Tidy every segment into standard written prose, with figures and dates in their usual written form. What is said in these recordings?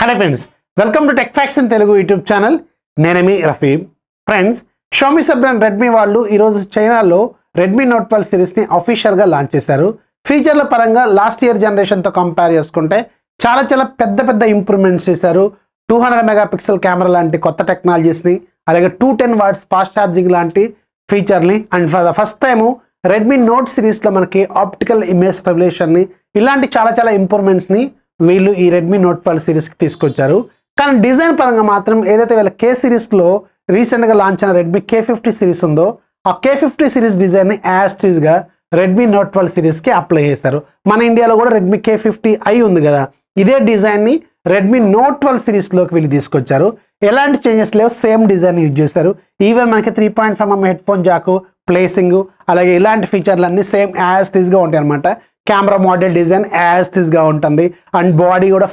Hello friends, welcome to TechFacts in Telugu YouTube channel. Nenemi Rafee. Friends, Xiaomi sub brand Redmi వాళ్ళు ఈ రోజు చైనాలో Redmi Note 12 series ని official గా launch చేశారు. ఫీచర్ల పరంగా లాస్ట్ ఇయర్ జనరేషన్ తో కంపేర్ చేసుకుంటే చాలా పెద్ద ఇంప్రూవ్మెంట్స్ చేశారు. 200 మెగాపిక్సెల్ కెమెరా లాంటి కొత్త టెక్నాలజీస్ ని, అలాగే 210 వాట్స్ ఫాస్ట్ ఛార్జింగ్ లాంటి ఫీచర్ ని, and for the first time Redmi Note series లో మనకి ఆప్టికల్ ఇమేజ్ స్టెబిలైజేషన్ ని, ఇలాంటి చాలా ఇంప్రూవ్మెంట్స్ ని వీళ్ళు ఈ Redmi Note 12 సిరీస్ కి తీసుకొచ్చారు. కానీ డిజైన్ పరంగా మాత్రం ఏదైతే వీళ్ళ K సిరీస్ లో రీసెంట్ గా లాంచ్ అయిన Redmi K50 సిరీస్ ఉందో, ఆ K50 సిరీస్ డిజైన్ ని యాజ్ ఇట్ ఈజ్ గా Redmi Note 12 సిరీస్ కి అప్లై చేశారు. మన ఇండియాలో కూడా Redmi K50i ఉంది కదా, ఇదే డిజైన్ ని Redmi Note 12 సిరీస్ లోకి వీళ్ళు తీసుకొచ్చారు. ఎలాంటి చేంజెస్ లేవు, సేమ్ డిజైన్ యూజ్ చేశారు. ఈవెన్ మనకి 3.5mm head phone Jack placing, అలాగే ఇలాంటి ఫీచర్లు అన్ని సేమ్ యాజ్ ఇట్ ఈజ్ గా ఉంటాయి అనమాట. Camera model design as it is గా ఉంటుంది, అండ్ బాడీ కూడా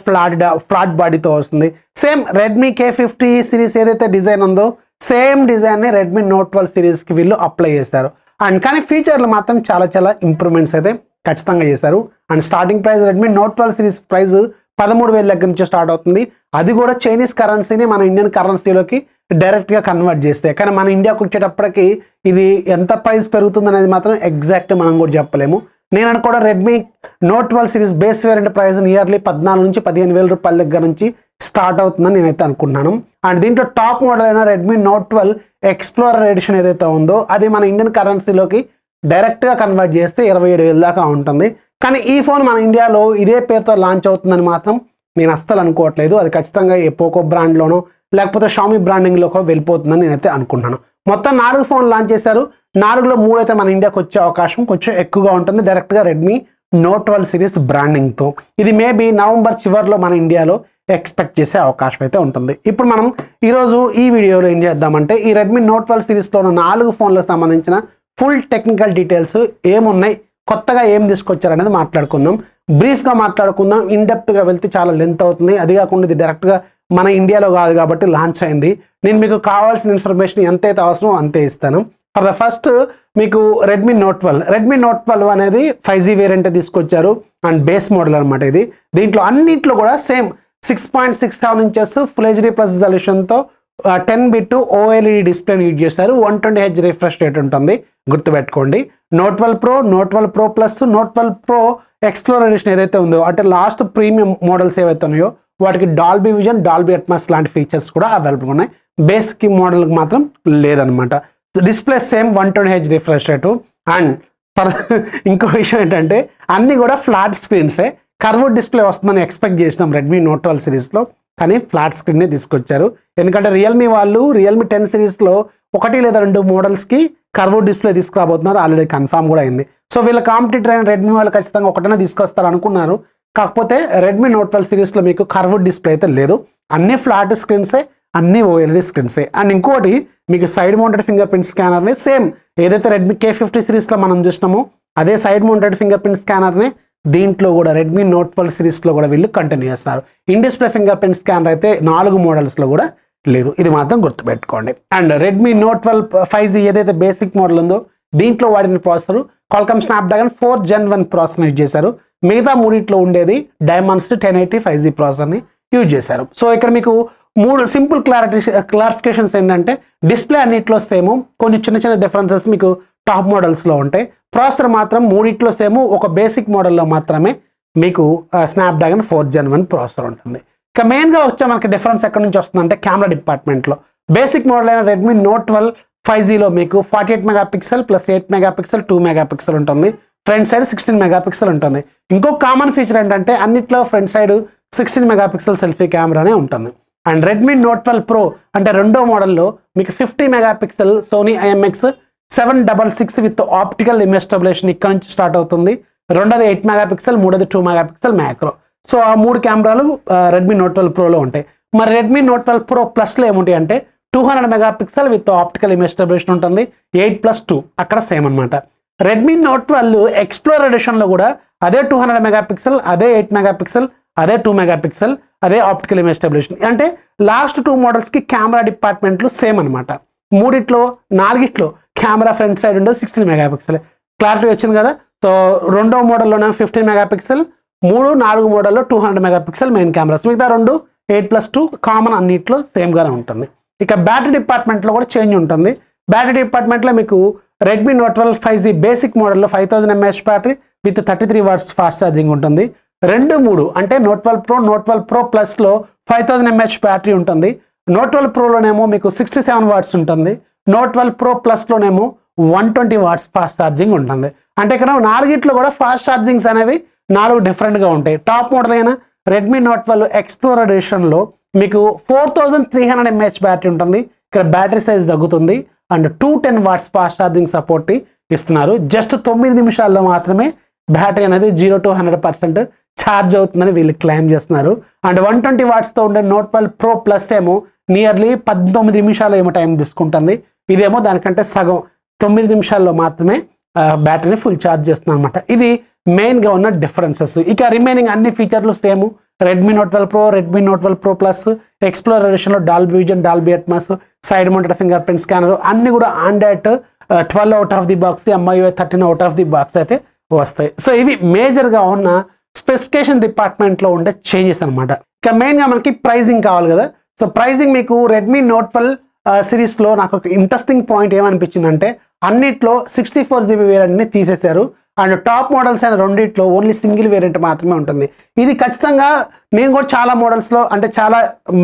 ఫ్లాట్ బాడీతో వస్తుంది. సేమ్ Redmi K50 సిరీస్ ఏదైతే డిజైన్ ఉందో సేమ్ డిజైన్ ని Redmi Note 12 సిరీస్ కి వీళ్ళు అప్లై చేస్తారు. అండ్ కానీ ఫీచర్లు మాత్రం చాలా ఇంప్రూవ్మెంట్స్ అయితే ఖచ్చితంగా చేశారు. And starting price Redmi Note 12 series price 13,000 దగ్గర నుంచి స్టార్ట్ అవుతుంది. అది కూడా చైనీస్ కరెన్సీని మన ఇండియన్ కరెన్సీలోకి డైరెక్ట్ గా కన్వర్ట్ చేస్తే, కానీ మన ఇండియాకు వచ్చేటప్పటికి ఇది ఎంత ప్రైస్ పెరుగుతుంది అనేది మాత్రం ఎగ్జాక్ట్ మనం కూడా చెప్పలేము. నేను అనుకోవడం Redmi Note 12 series base variant price nearly 14 నుంచి 15,000 రూపాయల దగ్గర నుంచి స్టార్ట్ అవుతుందని నేనైతే అనుకుంటున్నాను. అండ్ దీంట్లో టాప్ మోడల్ అయిన Redmi Note 12 ఎక్స్ప్లోరర్ ఎడిషన్ ఏదైతే ఉందో అది మన ఇండియన్ కరెన్సీలోకి డైరెక్ట్ గా కన్వర్ట్ చేస్తే 27,000 దాకా ఉంటుంది. కానీ ఈ ఫోన్ మన ఇండియాలో ఇదే పేరుతో లాంచ్ అవుతుందని మాత్రం నేను అస్సలు అనుకోవట్లేదు. అది ఖచ్చితంగా ఏ పోకో బ్రాండ్లోనో లేకపోతే Xiaomi బ్రాండింగ్లోకి వెళ్ళిపోతుందని నేనైతే అనుకుంటున్నాను. మొత్తం 4 ఫోన్ లాంచ్ చేశారు. 4లో 3 అయితే మన ఇండియాకి వచ్చే అవకాశం కొంచెం ఎక్కువగా ఉంటుంది డైరెక్ట్గా Redmi Note 12 సిరీస్ బ్రాండింగ్తో. ఇది మేబీ నవంబర్ చివరిలో మన ఇండియాలో ఎక్స్పెక్ట్ చేసే అవకాశం అయితే ఉంటుంది. ఇప్పుడు మనం ఈరోజు ఈ వీడియోలో ఏం చేద్దామంటే ఈ Redmi Note 12 సిరీస్లో ఉన్న 4 ఫోన్లకు సంబంధించిన ఫుల్ టెక్నికల్ డీటెయిల్స్ ఏమున్నాయి, కొత్తగా ఏం తీసుకొచ్చారనేది మాట్లాడుకుందాం. బ్రీఫ్గా మాట్లాడుకుందాం. ఇన్డెప్త్గా వెళ్తే చాలా లెంత్ అవుతుంది. అది కాకుండా ఇది డైరెక్ట్గా మన ఇండియాలో కాదు కాబట్టి లాంచ్ అయింది. నేను మీకు కావాల్సిన ఇన్ఫర్మేషన్ ఎంతైతే అవసరమో అంతే ఇస్తాను. ఫర్ ద ఫస్ట్ మీకు Redmi Note 12 అనేది 5G వేరియంట్ తీసుకొచ్చారు అండ్ బేస్ మోడల్ అనమాట ఇది. దీంట్లో అన్నింటిలో కూడా same 6.67 inches full HD plus రిజల్యూషన్తో 10-bit OLED డిస్ప్లేని యూజ్ చేశారు. 120Hz రిఫ్రెష్ రేట్ ఉంటుంది, గుర్తుపెట్టుకోండి. Note 12 Pro, Note 12 Pro Plus, Note 12 Pro explorer edition ఏదైతే ఉందో అంటే లాస్ట్ ప్రీమియం మోడల్స్ ఏవైతే ఉన్నాయో వాటికి డాల్బీ విజన్, డాల్బీ అట్మాస్ లాంటి ఫీచర్స్ కూడా అవైలబుల్గా ఉన్నాయి. బేసిక్ మోడల్కి మాత్రం లేదనమాట. Display same 120Hz refresh rate. And ఇంకో విషయం ఏంటంటే అన్నీ కూడా ఫ్లాట్ స్క్రీన్సే. కర్వ్డ్ డిస్ప్లే వస్తుందని ఎక్స్పెక్ట్ చేసినాం Redmi Note 12 సిరీస్లో, కానీ ఫ్లాట్ స్క్రీన్నే తీసుకొచ్చారు. ఎందుకంటే Realme 10 సిరీస్లో 1 లేదా 2 మోడల్స్కి కర్వ్డ్ డిస్ప్లే తీసుకురాబోతున్నారు, ఆల్రెడీ కన్ఫర్మ్ కూడా అయింది. సో వీళ్ళ కాంపిటీటర్ అయిన Redmi వాళ్ళు ఖచ్చితంగా ఒకటైనా తీసుకొస్తారు అనుకున్నారు. కాకపోతే Redmi Note 12 సిరీస్లో మీకు కర్వ్డ్ డిస్ప్లే అయితే లేదు, అన్ని ఫ్లాట్ స్క్రీన్సే, అన్ని OLED స్క్రీన్సే. అండ్ ఇంకోటి మీకు సైడ్ మౌంటెడ్ ఫింగర్ ప్రింట్ స్కానర్ని సేమ్ ఏదైతే Redmi K50 సిరీస్లో మనం చూసినామో అదే సైడ్ మౌంటెడ్ ఫింగర్ ప్రింట్ స్కానర్ని దీంట్లో కూడా Redmi Note 12 సిరీస్లో కూడా వీళ్ళు కంటిన్యూ చేస్తారు. In display finger print scanner అయితే 4 మోడల్స్లో కూడా లేదు, ఇది మాత్రం గుర్తుపెట్టుకోండి. అండ్ Redmi Note 12 5G ఏదైతే బేసిక్ మోడల్ ఉందో దీంట్లో వాడిన ప్రాసెసర్ Qualcomm Snapdragon 4 Gen 1 ప్రాసెసర్ని యూజ్ చేశారు. మిగతా మూడిట్లో ఉండేది Dimensity 1080 5G ప్రాసెసర్ని యూజ్ చేశారు. సో ఇక్కడ మీకు 3 సింపుల్ క్లారిఫికేషన్స్ ఏంటంటే డిస్ప్లే అన్నిట్లో సేమ్, కొన్ని చిన్న డిఫరెన్సెస్ మీకు టాప్ మోడల్స్లో ఉంటాయి. ప్రాసెసర్ మాత్రం మూడిట్లో సేమ్, ఒక బేసిక్ మోడల్లో మాత్రమే మీకు Snapdragon 4 Gen 1 ప్రాసెసర్ ఉంటుంది. ఇక మెయిన్గా వచ్చే మనకి డిఫరెన్స్ ఎక్కడి నుంచి వస్తుందంటే కెమెరా డిపార్ట్మెంట్లో. బేసిక్ మోడల్ అయిన Redmi Note 12 5Gలో మీకు 48 మెగాపిక్సెల్ ప్లస్ 8 మెగాపిక్సెల్ 2 మెగాపిక్సెల్ ఉంటుంది. ఫ్రంట్ సైడ్ 16 మెగాపిక్సెల్ ఉంటుంది. ఇంకో కామన్ ఫీచర్ ఏంటంటే అన్నిట్లో ఫ్రంట్ సైడ్ 16 మెగాపిక్సెల్ సెల్ఫీ కెమెరానే ఉంటుంది. అండ్ Redmi Note 12 Pro అంటే రెండో మోడల్లో మీకు 50 megapixel Sony IMX766 with optical image stabilisation ఇక్కడ నుంచి స్టార్ట్ అవుతుంది. రెండోది 8 మెగాపిక్సెల్, మూడోది 2 మెగాపిక్సెల్ మ్యాక్రో. సో ఆ 3 కెమెరాలు Redmi Note 12 Proలో ఉంటాయి. మరి Redmi Note 12 Pro Plusలో ఏముంటాయి అంటే 200 megapixel with optical image stabilisation ఉంటుంది. 8+2 అక్కడ సేమ్ అనమాట. Redmi Note 12 ఎక్స్ప్లోరర్ ఎడిషన్లో కూడా అదే 200 మెగాపిక్సెల్, అదే 8 మెగాపిక్సెల్, అదే 2 మెగాపిక్సెల్, అదే ఆప్టికల్ ఇమేజ్ స్టెబిలైజేషన్. అంటే లాస్ట్ 2 మోడల్స్కి కెమెరా డిపార్ట్మెంట్లు సేమ్ అనమాట. 4 కెమెరా ఫ్రంట్ సైడ్ ఉండేది 16 మెగాపిక్సెల్. క్లారిటీ వచ్చింది కదా. సో రెండో మోడల్లోనే 15 మెగాపిక్సెల్, 3, 4 మోడల్లో 200 మెగాపిక్సెల్ మెయిన్ కెమెరాస్, మిగతా 2 8+2 కామన్ అన్నిట్లో సేమ్గానే ఉంటుంది. ఇక బ్యాటరీ డిపార్ట్మెంట్లో కూడా చేంజ్ ఉంటుంది. బ్యాటరీ డిపార్ట్మెంట్లో మీకు రెడ్మీ నోట్ 12 5G బేసిక్ మోడల్లో 5000 mAh battery with 33 watts fast charging ఉంటుంది. 2-3 అంటే నోట్ 12 Pro, నోట్ 12 Pro ప్లస్లో 5000 mAh బ్యాటరీ ఉంటుంది. నోట్ 12 Proలోనేమో మీకు 67 watts ఉంటుంది. Note 12 Pro ప్లస్లోనేమో 120 watts fast charging ఉంటుంది. అంటే ఇక్కడ 4గిట్లో కూడా ఫాస్ట్ ఛార్జింగ్స్ అనేవి 4 డిఫరెంట్గా ఉంటాయి. టాప్ మోడల్ అయిన రెడ్మీ నోట్ 12 ఎక్స్ప్లోరర్ ఎడిషన్లో మీకు 4300 mAh బ్యాటరీ ఉంటుంది. ఇక్కడ బ్యాటరీ సైజ్ తగ్గుతుంది and 210 watts fast charging support ఇస్తున్నారు. జస్ట్ 9 నిమిషాల్లో మాత్రమే బ్యాటరీ అనేది 0 to 100% ఛార్జ్ అవుతుందని వీళ్ళు క్లెయిమ్ చేస్తున్నారు. అండ్ 120 wattsతో ఉండే నోట్ 12 Pro ప్లస్ ఏమో నియర్లీ 19 నిమిషాలు ఏమో టైం తీసుకుంటుంది. ఇదేమో దానికంటే సగం 9 నిమిషాల్లో మాత్రమే బ్యాటరీని ఫుల్ ఛార్జ్ చేస్తుంది అనమాట. ఇది మెయిన్గా ఉన్న డిఫరెన్సెస్. ఇక రిమైనింగ్ అన్ని ఫీచర్లు same. Redmi note 12 Pro, Redmi note 12 Pro plus, explorer ఎడిషన్లో Dolby vision, Dolby Atmos, side mounted fingerprint scanner అన్ని కూడా Android 12 out of the box, MIUI 13 out of the box అయితే వస్తాయి. సో ఇవి మేజర్గా ఉన్న స్పెసిఫికేషన్ డిపార్ట్మెంట్లో ఉండే చేంజెస్ అనమాట. ఇక మెయిన్గా మనకి ప్రైజింగ్ కావాలి కదా. సో ప్రైజింగ్ మీకు రెడ్మీ నోట్ 12 సిరీస్లో నాకు ఒక ఇంట్రెస్టింగ్ పాయింట్ ఏమనిపించిందంటే అన్నిట్లో 64GB వేరియంట్ని తీసేశారు. అండ్ టాప్ మోడల్స్ అయిన రెండిట్లో ఓన్లీ సింగిల్ వేరియంట్ మాత్రమే ఉంటుంది. ఇది ఖచ్చితంగా నేను కూడా చాలా మోడల్స్లో అంటే చాలా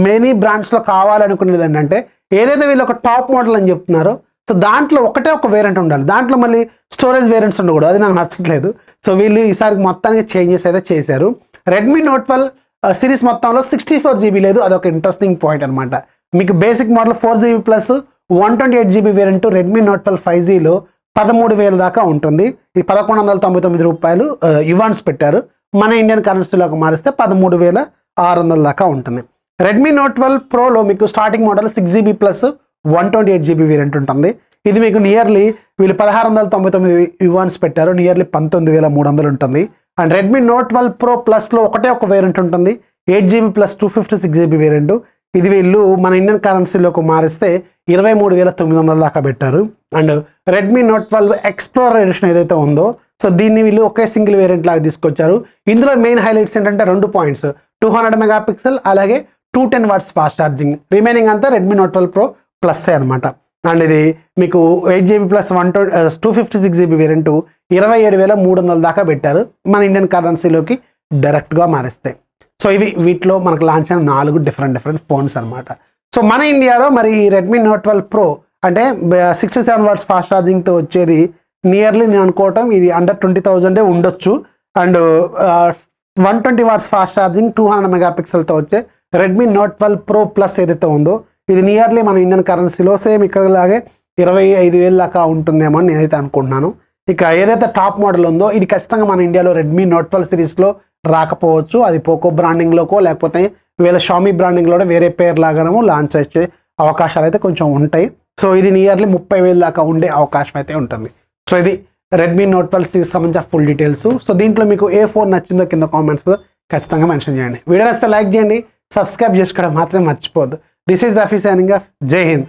మెనీ బ్రాండ్స్లో కావాలనుకునేది ఏంటంటే ఏదైతే వీళ్ళు ఒక టాప్ మోడల్ అని చెప్తున్నారో సో దాంట్లో ఒకటే ఒక వేరియంట్ ఉండాలి. దాంట్లో మళ్ళీ స్టోరేజ్ వేరియంట్స్ ఉండకూడదు. అది నాకు నచ్చట్లేదు. సో వీళ్ళు ఈసారి మొత్తానికి చేంజెస్ అయితే చేశారు. రెడ్మీ నోట్ 12 సిరీస్ మొత్తంలో 64GB లేదు. అదొక ఇంట్రెస్టింగ్ పాయింట్ అనమాట. మీకు basic model 4GB plus 128GB variant Redmi note 12 5Gలో 13,000 దాకా ఉంటుంది. ఇది 1199 రూపాయలు యువాన్స్ పెట్టారు. మన ఇండియన్ కరెన్సీలోకి మారిస్తే 13,600 దాకా ఉంటుంది. రెడ్మీ నోట్ 12 ప్రోలో మీకు starting model 6GB plus 128GB variant ఉంటుంది. ఇది మీకు నియర్లీ వీళ్ళు 1699 యువాన్స్ పెట్టారు. నియర్లీ 19,300 ఉంటుంది. అండ్ రెడ్మీ నోట్ 12 Pro ప్లస్లో ఒకటే ఒక వేరియంట్ ఉంటుంది. 8GB plus 256GB variant. ఇది వీళ్ళు మన ఇండియన్ కరెన్సీలోకి మారిస్తే 23,900 దాకా పెట్టారు. And Redmi note 12 explorer edition ఏదైతే ఉందో సో దీన్ని వీళ్ళు ఒకే సింగిల్ వేరియంట్ లాగా తీసుకొచ్చారు. ఇందులో మెయిన్ హైలైట్స్ ఏంటంటే 2 పాయింట్స్, 200 MP అలాగే 210 watts ఫాస్ట్ ఛార్జింగ్. రిమైనింగ్ అంతా రెడ్మీ నోట్ 12 Pro ప్లస్ అనమాట. అండ్ ఇది మీకు 8GB ప్లస్ 256GB వేరియంట్ 27,300 దాకా పెట్టారు మన ఇండియన్ కరెన్సీలోకి డైరెక్ట్గా మారిస్తే. సో ఇవి వీటిలో మనకు లాంచ్ అయిన 4 డిఫరెంట్ ఫోన్స్ అనమాట. సో మన ఇండియాలో మరి ఈ రెడ్మీ నోట్ 12 Pro అంటే 67 watts ఫాస్ట్ ఛార్జింగ్తో వచ్చేది నియర్లీ నేను అనుకోవటం ఇది అండర్ 20,000 ఉండొచ్చు. And 120 watts fast charging 200 MP వచ్చే రెడ్మీ నోట్ 12 Pro ప్లస్ ఏదైతే ఉందో ఇది నియర్లీ మన ఇండియన్ కరెన్సీలో సేమ్ ఇక్కడలాగే 25,000 దాకా ఉంటుందేమో అని నేనైతే అనుకుంటున్నాను. ఇక ఏదైతే టాప్ మోడల్ ఉందో ఇది ఖచ్చితంగా మన ఇండియాలో రెడ్మీ నోట్ 12 సిరీస్లో రాకపోవచ్చు. అది పోకో బ్రాండింగ్లోకో లేకపోతే వీళ్ళ షామీ బ్రాండింగ్లో వేరే పేరు లాగానేమో లాంచ్ వచ్చే అవకాశాలు అయితే కొంచెం ఉంటాయి. సో ఇది నియర్లీ 30,000 దాకా ఉండే అవకాశం అయితే ఉంటుంది. సో ఇది రెడ్మీ నోట్ 12 సిరీస్ సంబంధించిన ఫుల్ డీటెయిల్స్. సో దీంట్లో మీకు ఏ ఫోన్ నచ్చిందో కింద కామెంట్స్ ఖచ్చితంగా మెన్షన్ చేయండి. వీడియో నచ్చితే లైక్ చేయండి, సబ్స్క్రైబ్ చేసుకోవడం మాత్రం మర్చిపోవద్దు. This is Rafi signing off. జై హింద్.